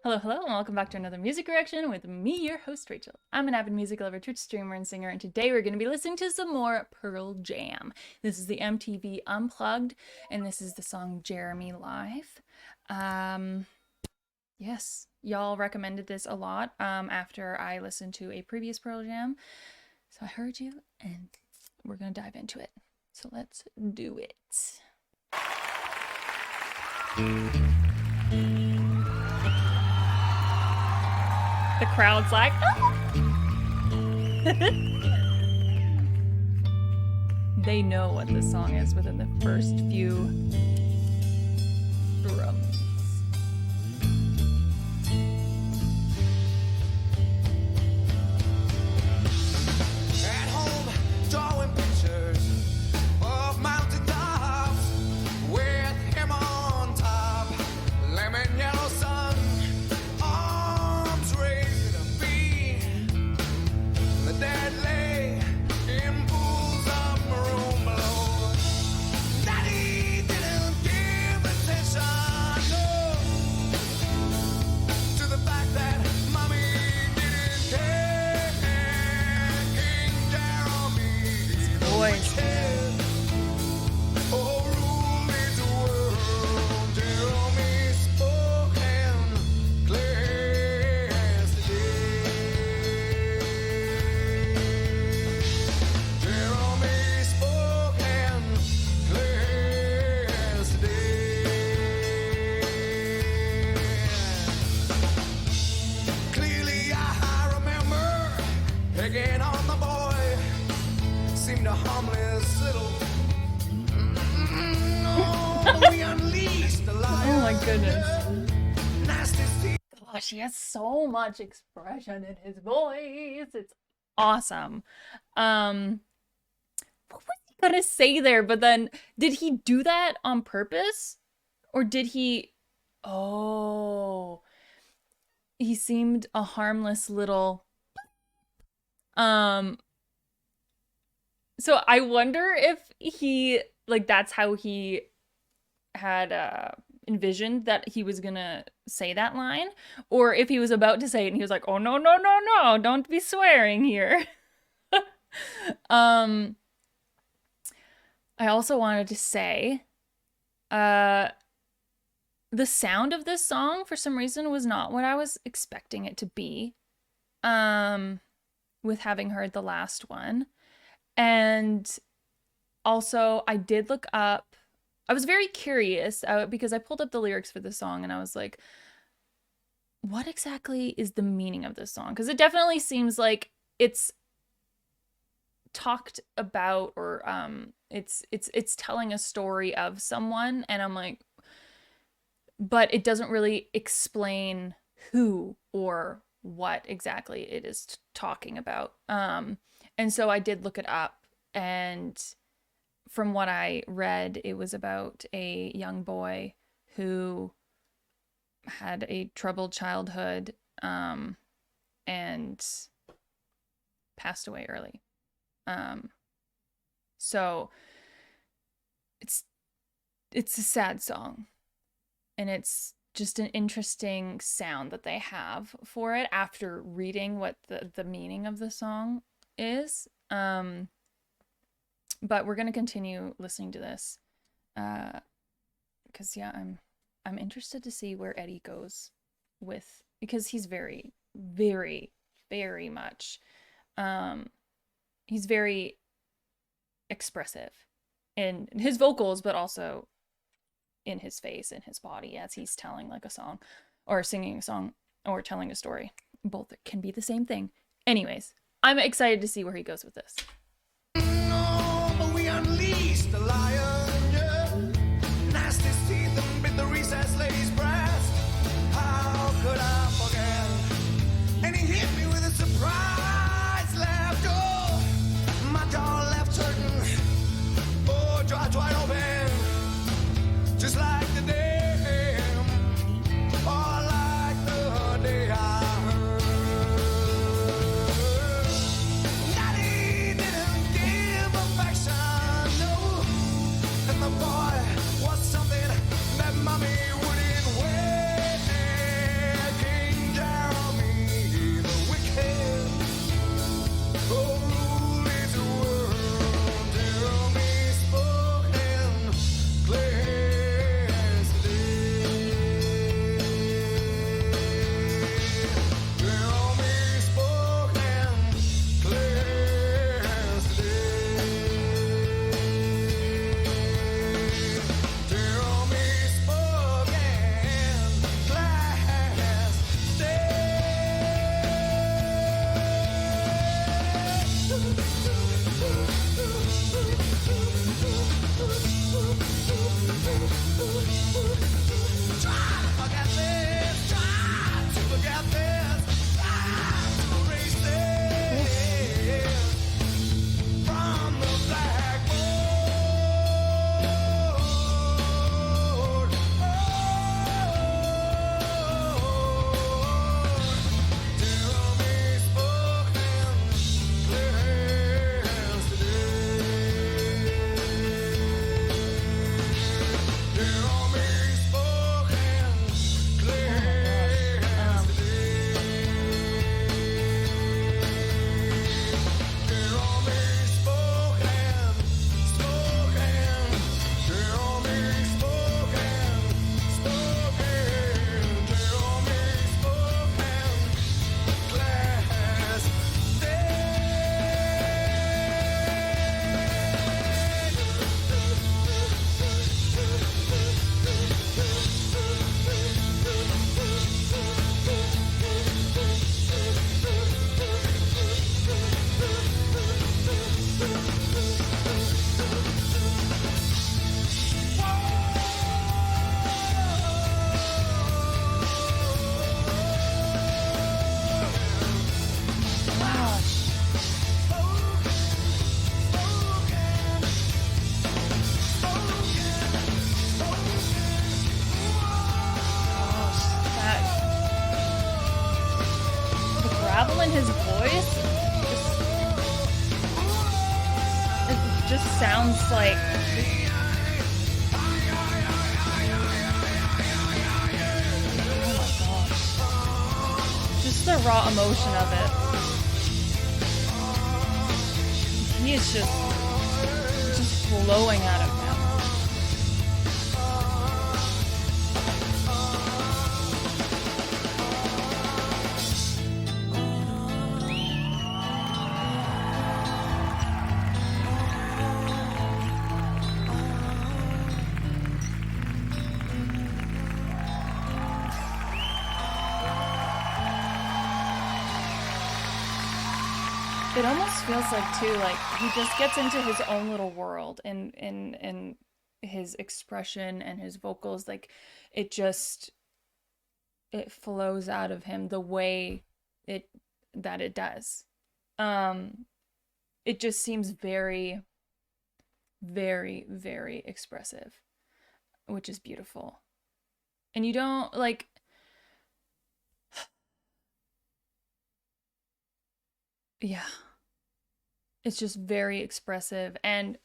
Hello, hello, and welcome back to another music reaction with me, your host, Rachel. I'm an avid music lover, Twitch streamer, and singer, and today we're going to be listening to some more Pearl Jam. This is the MTV Unplugged, and this is the song Jeremy Live. Yes, y'all recommended this a lot after I listened to a previous Pearl Jam. So I heard you, and we're going to dive into it. So let's do it. The crowd's like, ah! They know what the song is within the first few drums. At home, drawing pictures of mountain tops with him on top, lemon yellow sun, arms raised to be. The dead lay in pools of maroon below. Daddy didn't give attention, no, to the fact that mommy didn't care. King Jeremy's Voice. head, oh, rule is the world. Jeremy spoke and cleansed the day. Jeremy spoke and cleansed the day. Clearly I remember picking on the boy, seemed a harmless little. Oh, we unleashed the lion. Oh my goodness. Nasty Steve. Gosh, he has so much expression in his voice. It's awesome. What was he gonna say there? But then, did he do that on purpose? Or did he... Oh. He seemed a harmless little... So I wonder if he... Like, that's how he had envisioned that he was gonna say that line, or if he was about to say it and he was like, oh no no no no, don't be swearing here. I also wanted to say the sound of this song for some reason was not what I was expecting it to be, with having heard the last one. And also I did look up, I was very curious because I pulled up the lyrics for the song and I was like, what exactly is the meaning of this song? Because it definitely seems like it's talked about, or it's telling a story of someone, and I'm like, but it doesn't really explain who or what exactly it is talking about. And so I did look it up, and from what I read, it was about a young boy who had a troubled childhood, and passed away early. So it's a sad song, and it's just an interesting sound that they have for it after reading what the meaning of the song is. But we're gonna continue listening to this, because yeah, I'm interested to see where Eddie goes with, because he's very, very, very much, he's very expressive in his vocals, but also in his face and his body as he's telling like a song, or singing a song, or telling a story. Both can be the same thing. Anyways, I'm excited to see where he goes with this. We unleashed the lion, yeah. Nasty teeth and bit the recess lady's breast. How could I forget? And he hit me with a surprise left. Oh, my jaw left hurting. Oh, jaw wide open. Just like the day. Oh, like the day I heard. Daddy didn't give affection, no. in his voice, it just sounds like oh my gosh. Just the raw emotion of it. He is just flowing out of him. It almost feels like too, like he just gets into his own little world and his expression and his vocals, like it just it flows out of him the way it that it does. Um it just seems very, very, very expressive, which is beautiful. And you don't like yeah, it's just very expressive. And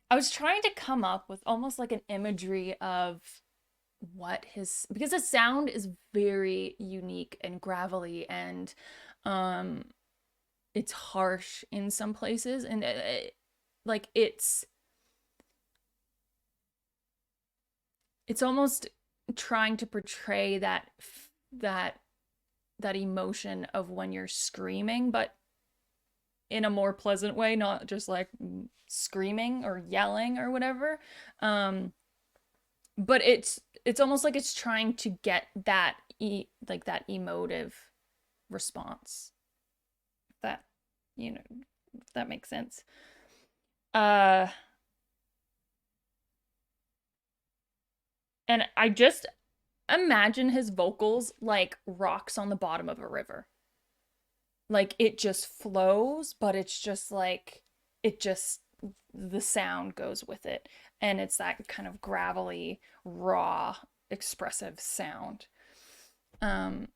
I was trying to come up with almost like an imagery of what his because the sound is very unique and gravelly and um it's harsh in some places and like it's almost trying to portray that that emotion of when you're screaming, but in a more pleasant way, not just like screaming or yelling or whatever. Um, but it's almost like it's trying to get that like that emotive response. If that you know, if that makes sense. Uh, and I just imagine his vocals like rocks on the bottom of a river. Like it just flows, but it's just like it just the sound goes with it. And it's that kind of gravelly, raw, expressive sound. Um,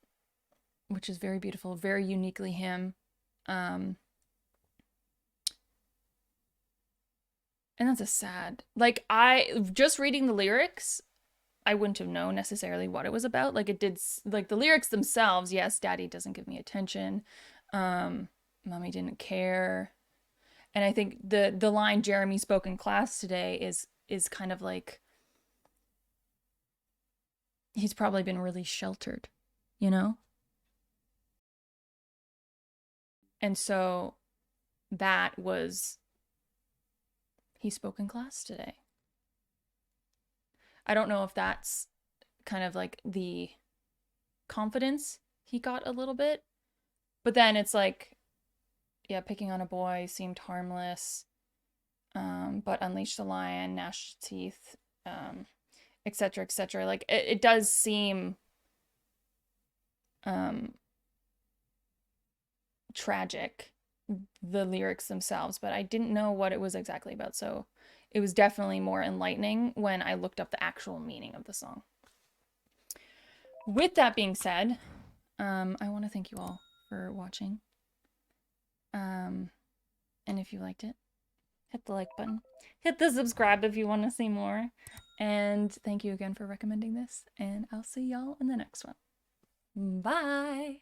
which is very beautiful, very uniquely him. Um, and that's a sad like I just reading the lyrics, I wouldn't have known necessarily what it was about. Like it did like the lyrics themselves, yes, daddy doesn't give me attention. Mommy didn't care. And I think the line Jeremy spoke in class today is kind of like he's probably been really sheltered, you know? And so that was he spoke in class today. I don't know if that's kind of like the confidence he got a little bit, but then it's like, yeah, picking on a boy seemed harmless, but unleash the lion, gnash teeth, etc., etc. Like it does seem um, tragic, the lyrics themselves, but I didn't know what it was exactly about. So it was definitely more enlightening when I looked up the actual meaning of the song. With that being said, I want to thank you all for watching. And if you liked it, hit the like button. Hit the subscribe if you want to see more. And thank you again for recommending this. And I'll see y'all in the next one. Bye.